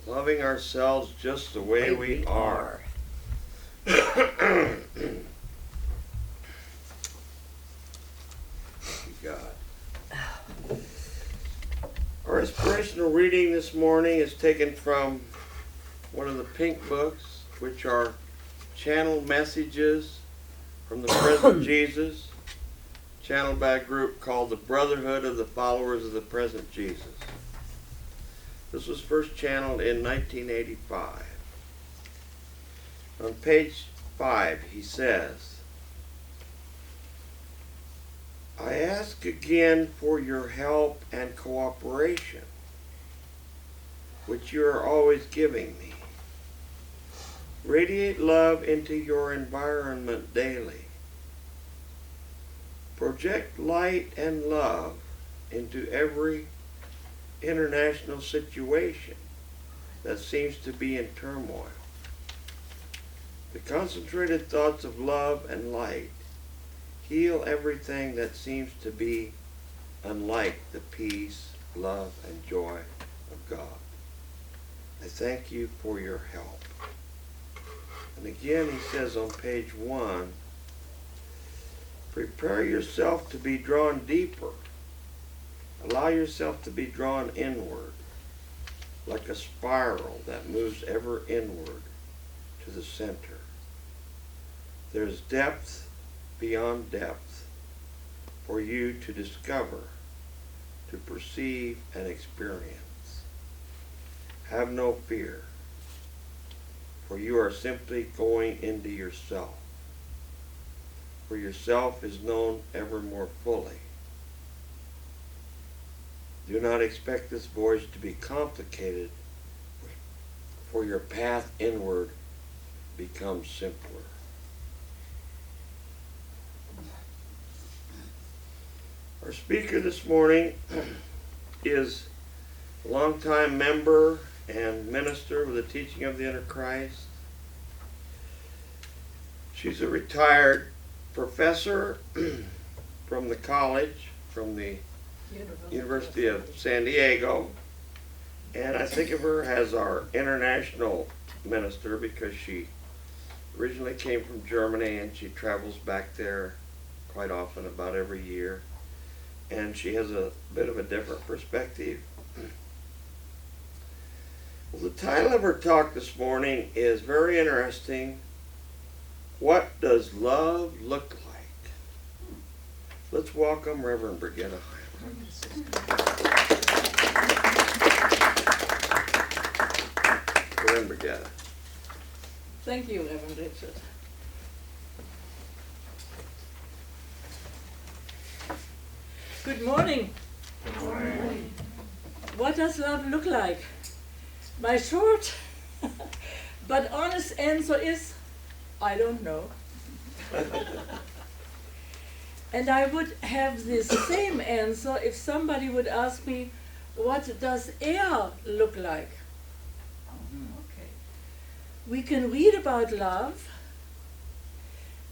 Loving ourselves just the way we are. Thank you, God. Our inspirational reading this morning is taken from one of the pink books, which are channeled messages from the present Jesus, channeled by a group called the Brotherhood of the Followers of the Present Jesus. This was first channeled in 1985. On page 5, he says, I ask again for your help and cooperation, which you are always giving me. Radiate love into your environment daily. Project light and love into every international situation that seems to be in turmoil. The concentrated thoughts of love and light heal everything that seems to be unlike the peace, love, and joy of God. I thank you for your help. And again he says on page 1, prepare yourself to be drawn deeper. Allow yourself to be drawn inward, like a spiral that moves ever inward to the center. There's depth beyond depth for you to discover, to perceive and experience. Have no fear, for you are simply going into yourself, for yourself is known ever more fully. Do not expect this voyage to be complicated, for your path inward becomes simpler. Our speaker this morning is a longtime member and minister with the teaching of the inner Christ. She's a retired professor from the college, from the University of San Diego, and I think of her as our international minister because she originally came from Germany and she travels back there quite often, about every year, and she has a bit of a different perspective. Well, the title of her talk this morning is very interesting. What does love look like? Let's welcome Reverend Brigitte Heimers. Reverend Brigitte. Thank you, Reverend Richard. Good morning. Good morning. What does love look like? My short but honest answer is, I don't know. And I would have the same answer if somebody would ask me, what does air look like? Okay. We can read about love,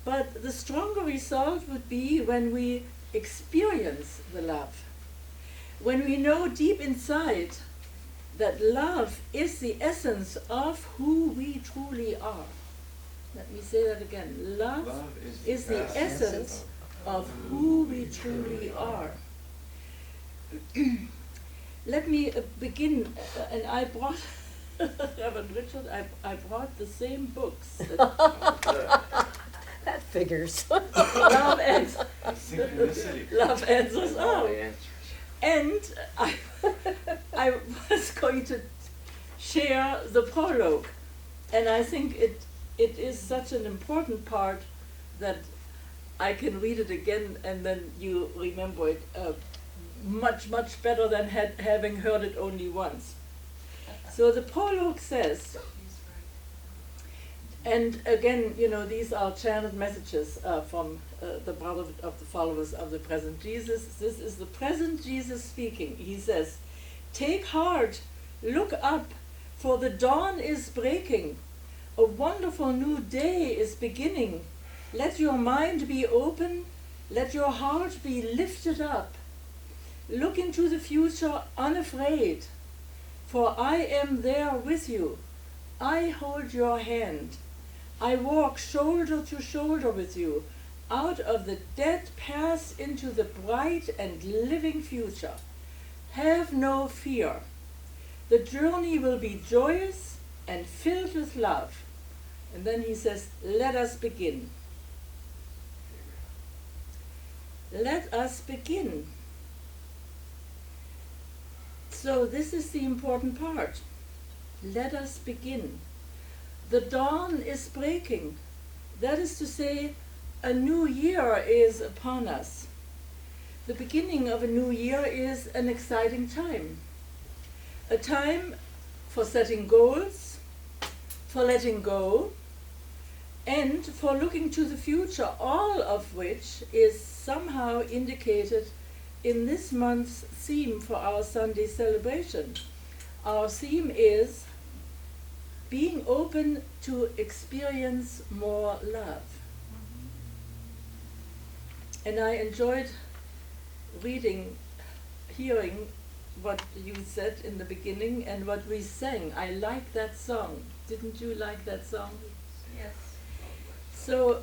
but the stronger result would be when we experience the love. When we know deep inside that love is the essence of who we truly are. Let me say that again. Love is the essence of who we truly are. Let me begin, and I brought, Reverend Richard, I brought the same books. That figures. Love answers all. And I was going to share the prologue, and I think it is such an important part that I can read it again and then you remember it much better than having heard it only once. So the prologue says, and again, you know, these are channeled messages from the Brotherhood of the Followers of the Present Jesus. This is the present Jesus speaking. He says, take heart, look up, for the dawn is breaking. A wonderful new day is beginning. Let your mind be open, let your heart be lifted up. Look into the future unafraid. For I am there with you. I hold your hand. I walk shoulder to shoulder with you, out of the dead past into the bright and living future. Have no fear. The journey will be joyous and filled with love. And then he says, let us begin. Let us begin. So this is the important part. Let us begin. The dawn is breaking. That is to say, a new year is upon us. The beginning of a new year is an exciting time. A time for setting goals, for letting go, and for looking to the future, all of which is somehow indicated in this month's theme for our Sunday celebration. Our theme is being open to experience more love. And I enjoyed hearing what you said in the beginning and what we sang. I like that song. Didn't you like that song? Yes. So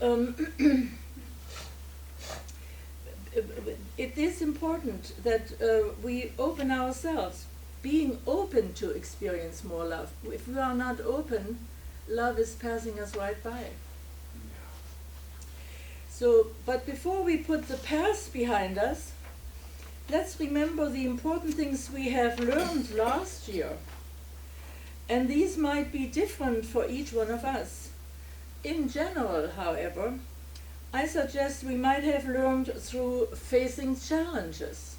it is important that we open ourselves, being open to experience more love. If we are not open, love is passing us right by. So, but before we put the past behind us, let's remember the important things we have learned last year. And these might be different for each one of us. In general, however, I suggest we might have learned through facing challenges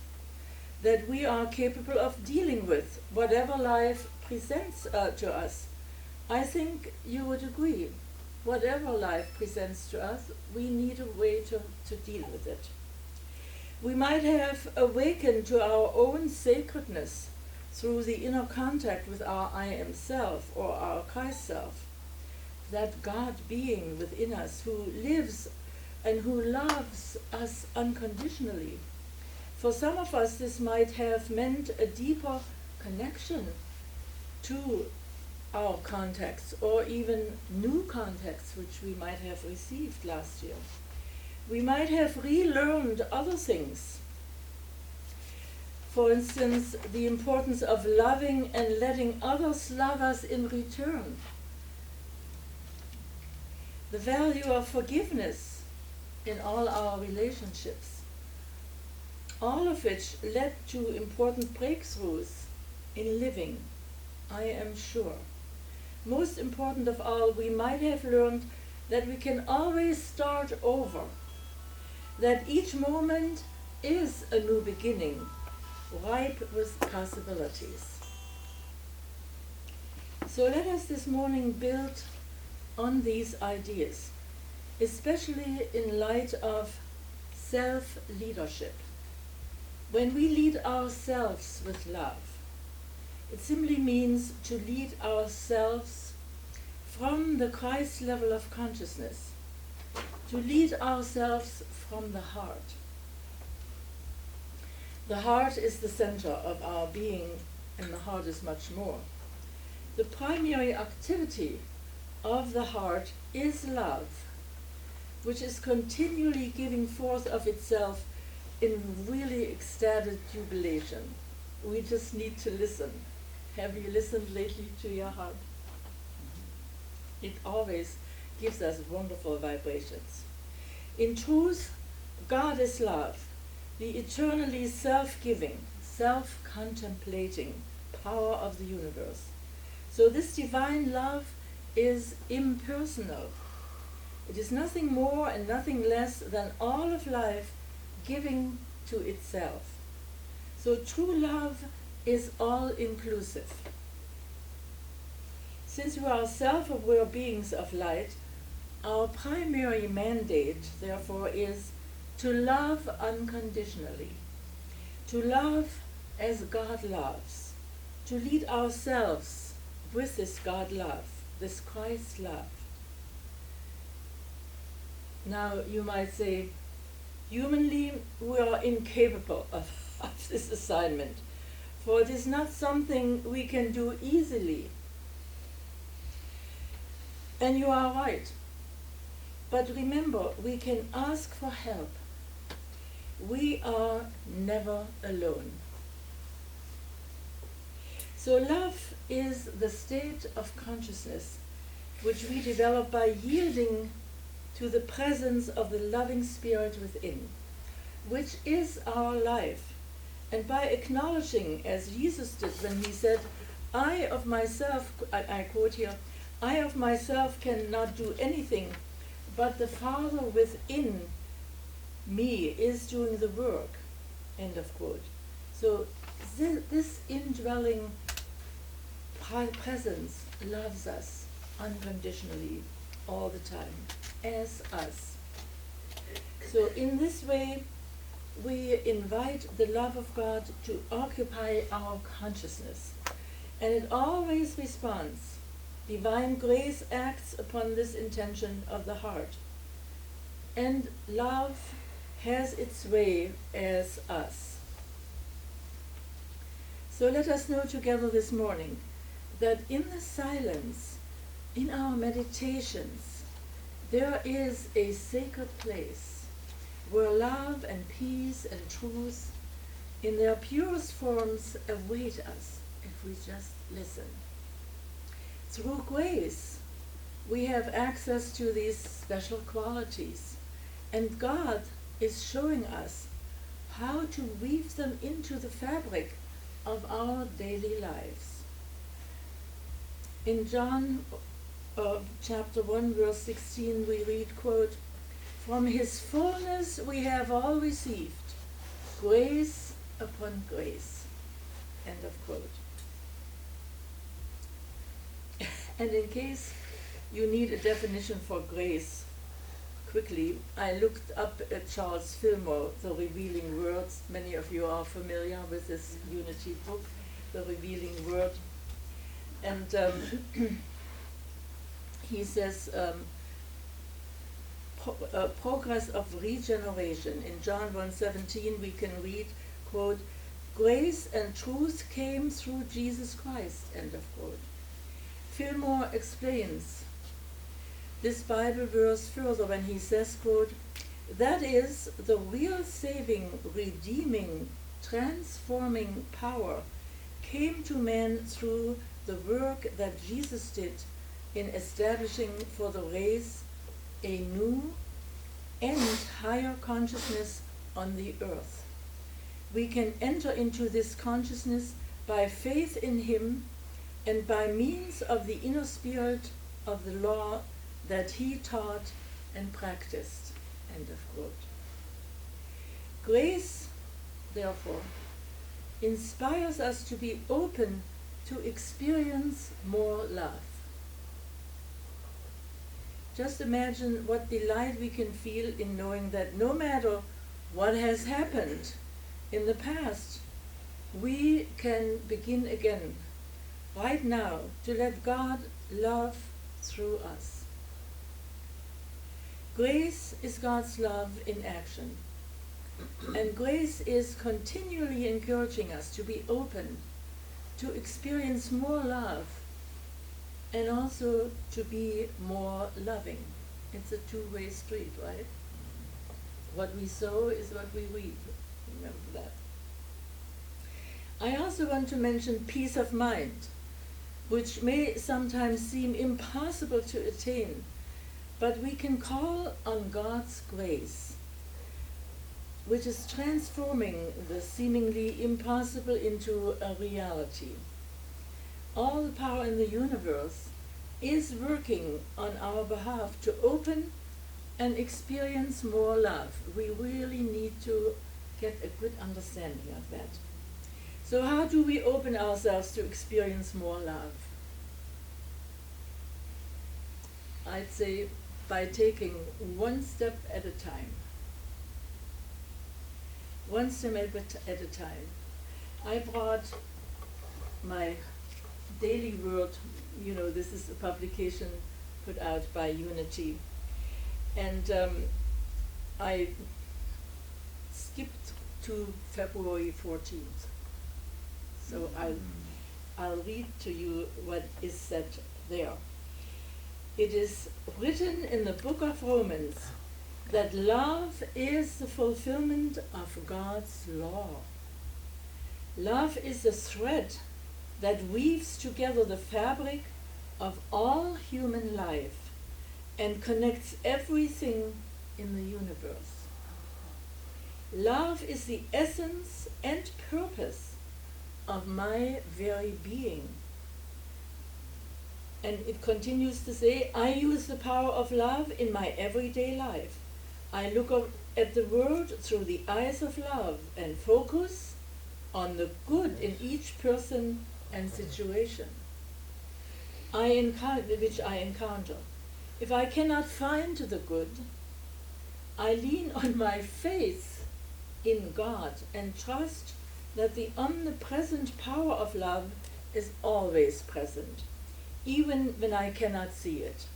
that we are capable of dealing with whatever life presents to us. I think you would agree. Whatever life presents to us, we need a way to deal with it. We might have awakened to our own sacredness through the inner contact with our I am self or our Christ self, that God being within us who lives and who loves us unconditionally. For some of us, this might have meant a deeper connection to our contacts, or even new contacts which we might have received last year. We might have relearned other things. For instance, the importance of loving and letting others love us in return. The value of forgiveness in all our relationships. All of which led to important breakthroughs in living, I am sure. Most important of all, we might have learned that we can always start over, that each moment is a new beginning, ripe with possibilities. So let us this morning build on these ideas, especially in light of self-leadership. When we lead ourselves with love, it simply means to lead ourselves from the Christ level of consciousness, to lead ourselves from the heart. The heart is the center of our being, and the heart is much more. The primary activity of the heart is love, which is continually giving forth of itself in really ecstatic jubilation. We just need to listen. Have you listened lately to your heart? It always gives us wonderful vibrations. In truth, God is love, the eternally self-giving, self-contemplating power of the universe. So this divine love is impersonal. It is nothing more and nothing less than all of life giving to itself. So true love is all-inclusive. Since we are self-aware beings of light, our primary mandate, therefore, is to love unconditionally, to love as God loves, to lead ourselves with this God love, this Christ love. Now, you might say, humanly, we are incapable of this assignment. for it is not something we can do easily. And you are right. But remember, we can ask for help. We are never alone. So love is the state of consciousness which we develop by yielding to the presence of the loving spirit within, which is our life, and by acknowledging, as Jesus did when he said, I of myself, I quote here, I of myself cannot do anything, but the Father within me is doing the work, end of quote. So this indwelling presence loves us unconditionally all the time, as us. So in this way, we invite the love of God to occupy our consciousness, and it always responds. Divine grace acts upon this intention of the heart, and love has its way as us. So let us know together this morning that in the silence, in our meditations, there is a sacred place where love and peace and truth in their purest forms await us if we just listen. Through grace, we have access to these special qualities, and God is showing us how to weave them into the fabric of our daily lives. In John chapter 1, verse 16, we read, quote, from his fullness we have all received grace upon grace, end of quote. And in case you need a definition for grace, quickly, I looked up at Charles Fillmore, The Revealing Word. Many of you are familiar with this Unity book, The Revealing Word. And he says, progress of regeneration. In John 1:17 we can read, quote, grace and truth came through Jesus Christ, end of quote. Fillmore explains this Bible verse further when he says, quote, that is the real saving, redeeming, transforming power came to man through the work that Jesus did in establishing for the race a new and higher consciousness on the earth. We can enter into this consciousness by faith in him and by means of the inner spirit of the law that he taught and practiced, end of quote. Grace, therefore, inspires us to be open to experience more love. Just imagine what delight we can feel in knowing that no matter what has happened in the past, we can begin again, right now, to let God love through us. Grace is God's love in action. And grace is continually encouraging us to be open, to experience more love, and also to be more loving. It's a two-way street, right? What we sow is what we reap. Remember that. I also want to mention peace of mind, which may sometimes seem impossible to attain, but we can call on God's grace, which is transforming the seemingly impossible into a reality. All the power in the universe is working on our behalf to open and experience more love. We really need to get a good understanding of that. So how do we open ourselves to experience more love? I'd say by taking one step at a time. One step at a time. I brought my daily word, this is a publication put out by Unity. And I skipped to February 14th. So I'll read to you what is said there. It is written in the book of Romans that love is the fulfillment of God's law. Love is the thread that weaves together the fabric of all human life and connects everything in the universe. Love is the essence and purpose of my very being. And it continues to say, I use the power of love in my everyday life. I look at the world through the eyes of love and focus on the good in each person and situation which I encounter. If I cannot find the good, I lean on my faith in God and trust that the omnipresent power of love is always present, even when I cannot see it.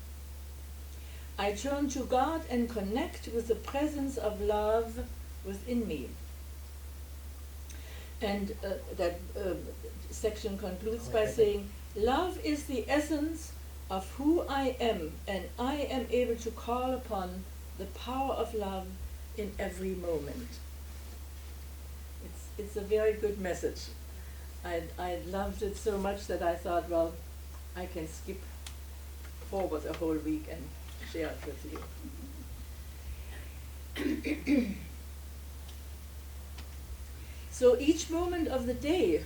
I turn to God and connect with the presence of love within me. And that section concludes by saying, love is the essence of who I am, and I am able to call upon the power of love in every moment. It's a very good message. I loved it so much that I thought, well, I can skip forward a whole week and share it with you. So each moment of the day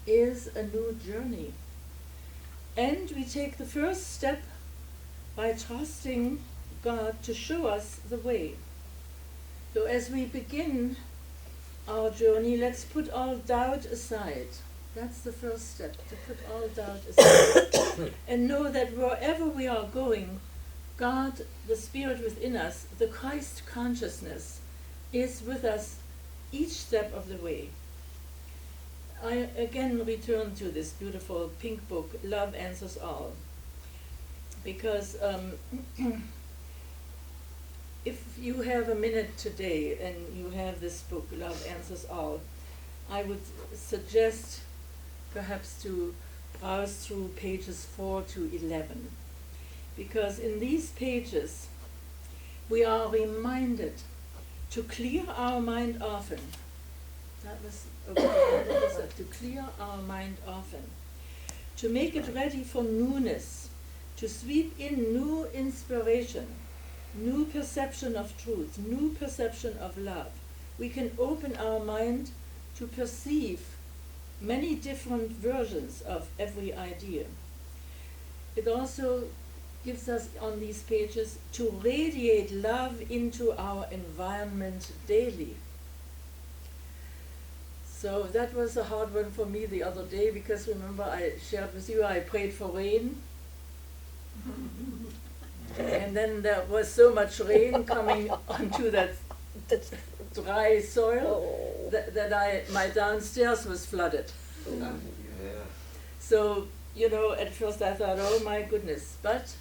is a new journey. And we take the first step by trusting God to show us the way. So as we begin our journey, let's put all doubt aside. That's the first step, to put all doubt aside. And know that wherever we are going, God, the Spirit within us, the Christ consciousness, is with us each step of the way. I again return to this beautiful pink book, Love Answers All, because if you have a minute today and you have this book, Love Answers All, I would suggest perhaps to browse through pages 4 to 11, because in these pages we are reminded to clear our mind often. That was to clear our mind often, to make it ready for newness, to sweep in new inspiration, new perception of truth, new perception of love. We can open our mind to perceive many different versions of every idea. It also gives us on these pages to radiate love into our environment daily. So that was a hard one for me the other day, because remember I shared with you I prayed for rain. And then there was so much rain coming onto that dry soil that my downstairs was flooded. Yeah. So, at first I thought, oh my goodness, but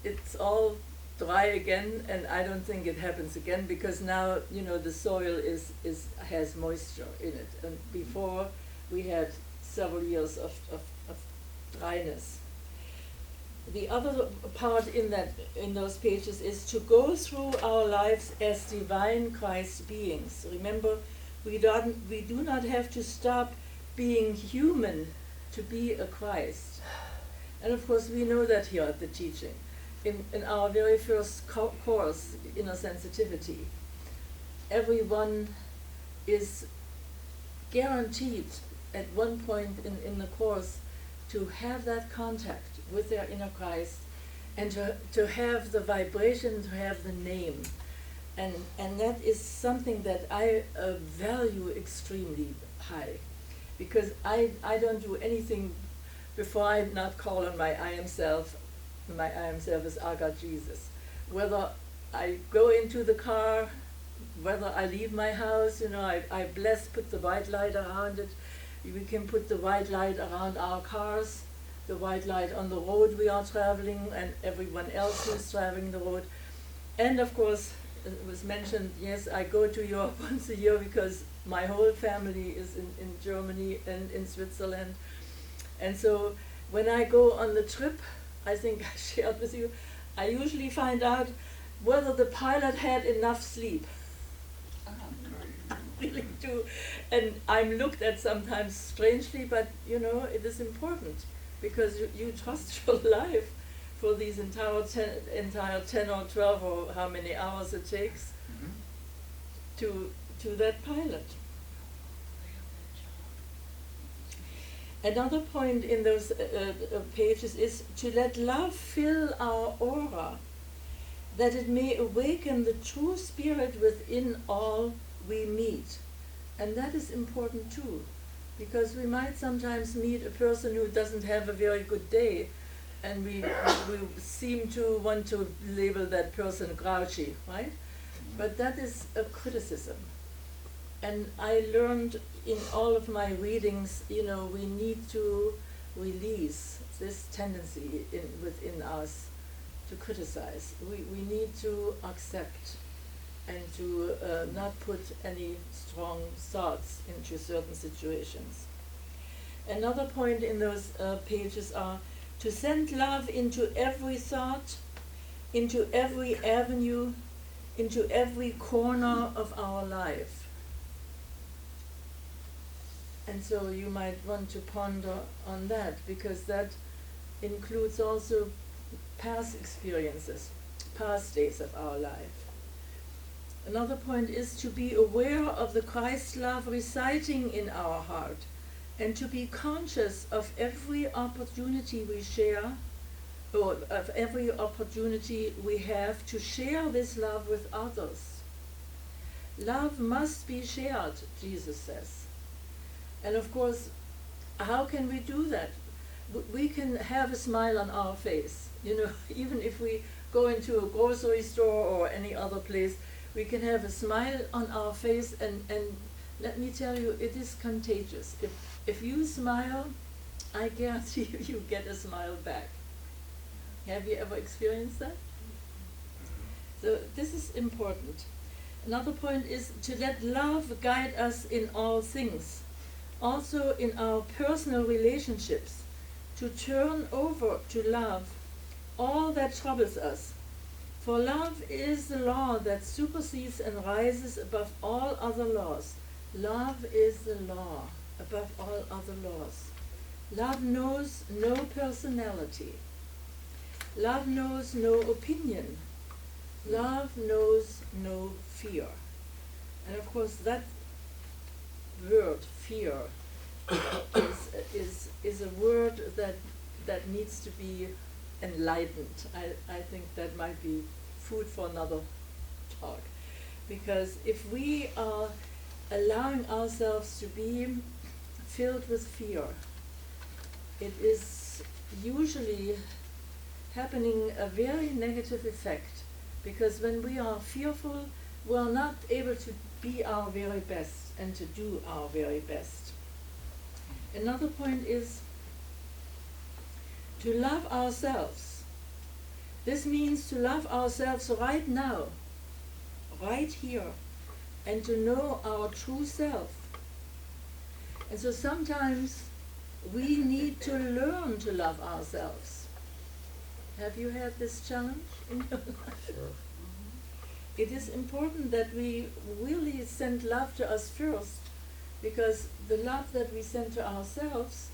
it's all dry again, and I don't think it happens again, because now, the soil has moisture in it. And before we had several years of dryness. The other part in those pages is to go through our lives as divine Christ beings. Remember, we do not have to stop being human to be a Christ. And of course we know that here at the teaching. In our very first course, Inner Sensitivity, everyone is guaranteed at one point in the course to have that contact with their inner Christ, and to have the vibration, to have the name. And that is something that I value extremely high, because I don't do anything before I not call on my I am self. My I am self is our God Jesus. Whether I go into the car, whether I leave my house, I put the white light around it. We can put the white light around our cars, the white light on the road we are traveling, and everyone else who is traveling the road. And of course, it was mentioned, yes, I go to Europe once a year because my whole family is in Germany and in Switzerland. And so when I go on the trip, I think I shared with you, I usually find out whether the pilot had enough sleep. Really do. And I'm looked at sometimes strangely, but you know, it is important because you trust your life for these entire 10 or 12 or how many hours it takes to that pilot. Another point in those pages is to let love fill our aura, that it may awaken the true spirit within all we meet. And that is important too, because we might sometimes meet a person who doesn't have a very good day, and we seem to want to label that person grouchy, right? But that is a criticism. And I learned in all of my readings, you know, we need to release this tendency within us to criticize. We need to accept and to not put any strong thoughts into certain situations. Another point in those pages are to send love into every thought, into every avenue, into every corner of our life. And so you might want to ponder on that, because that includes also past experiences, past days of our life. Another point is to be aware of the Christ love reciting in our heart, and to be conscious of every opportunity we share, or of every opportunity we have to share this love with others. Love must be shared, Jesus says. And of course, how can we do that? We can have a smile on our face, you know, even if we go into a grocery store or any other place, we can have a smile on our face, and let me tell you, it is contagious. If you smile, I guarantee you get a smile back. Have you ever experienced that? So this is important. Another point is to let love guide us in all things, also in our personal relationships, to turn over to love all that troubles us. For love is the law that supersedes and rises above all other laws. Love is the law above all other laws. Love knows no personality. Love knows no opinion. Love knows no fear. And of course that word, fear, is a word that needs to be enlightened. I think that might be food for another talk. Because if we are allowing ourselves to be filled with fear, it is usually happening a very negative effect. Because when we are fearful, we are not able to be our very best and to do our very best. Another point is to love ourselves. This means to love ourselves right now, right here, and to know our true self. And so sometimes we need to learn to love ourselves. Have you had this challenge in your life? Sure. It is important that we really send love to us first, because the love that we send to ourselves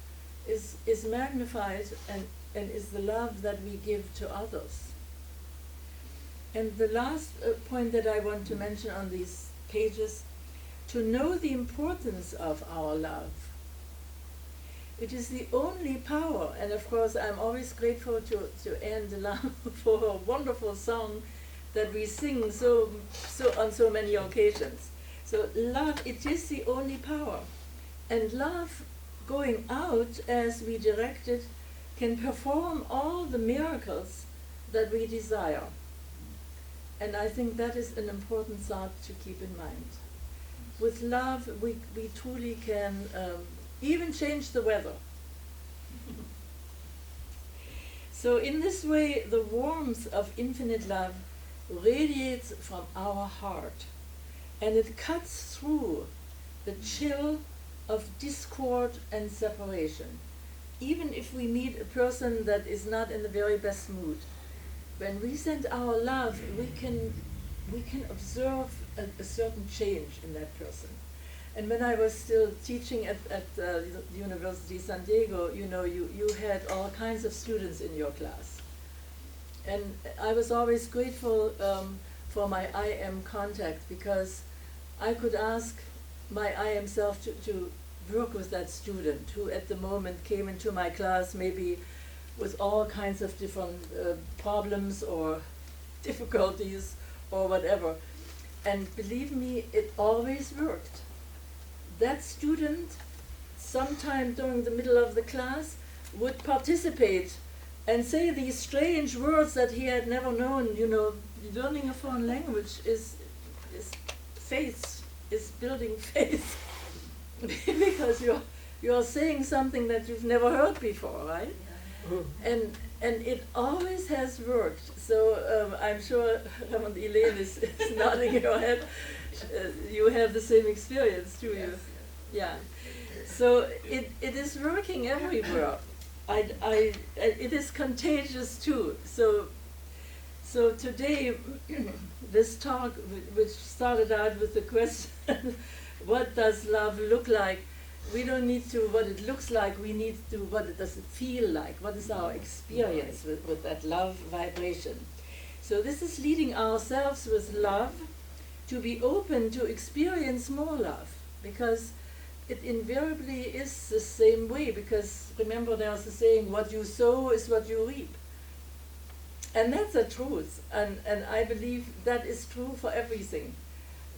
is magnified and is the love that we give to others. And the last point that I want to mention on these pages, to know the importance of our love. It is the only power, and of course I'm always grateful to Anne DeLam for her wonderful song that we sing so on so many occasions. So love, it is the only power. And love going out as we direct it can perform all the miracles that we desire. And I think that is an important thought to keep in mind. With love, we truly can even change the weather. So in this way, the warmth of infinite love radiates from our heart, and it cuts through the chill of discord and separation. Even if we meet a person that is not in the very best mood, when we send our love, we can observe a certain change in that person. And when I was still teaching at the University of San Diego, you had all kinds of students in your class. And I was always grateful for my I am contact, because I could ask my I am self to work with that student who at the moment came into my class maybe with all kinds of different problems or difficulties or whatever. And believe me, it always worked. That student, sometime during the middle of the class, would participate and say these strange words that he had never known. Learning a foreign language is faith, is building faith. Because you're saying something that you've never heard before, right? Yeah. And it always has worked. So I'm sure Reverend Elaine is nodding her head. You have the same experience, too. Yes. Yeah. So it is working everywhere. It is contagious too. So today, this talk, which started out with the question, what does love look like? We don't need to what it looks like, we need to what does it feel like? What is our experience with that love vibration? So this is leading ourselves with love to be open to experience more love, because it invariably is the same way, because remember there's a saying, what you sow is what you reap. And that's the truth, and I believe that is true for everything.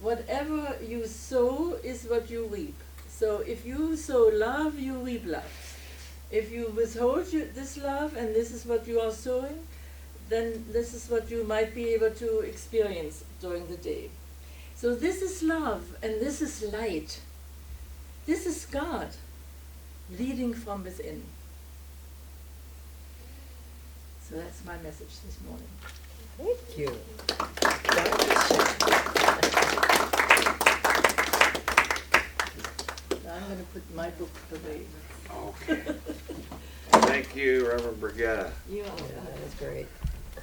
Whatever you sow is what you reap. So if you sow love, you reap love. If you withhold this love and this is what you are sowing, then this is what you might be able to experience during the day. So this is love and this is light. This is God leading from within. So that's my message this morning. Thank you. I'm going to put my book away. Okay. Thank you, Reverend Brigitte. You are. Yeah, that was great.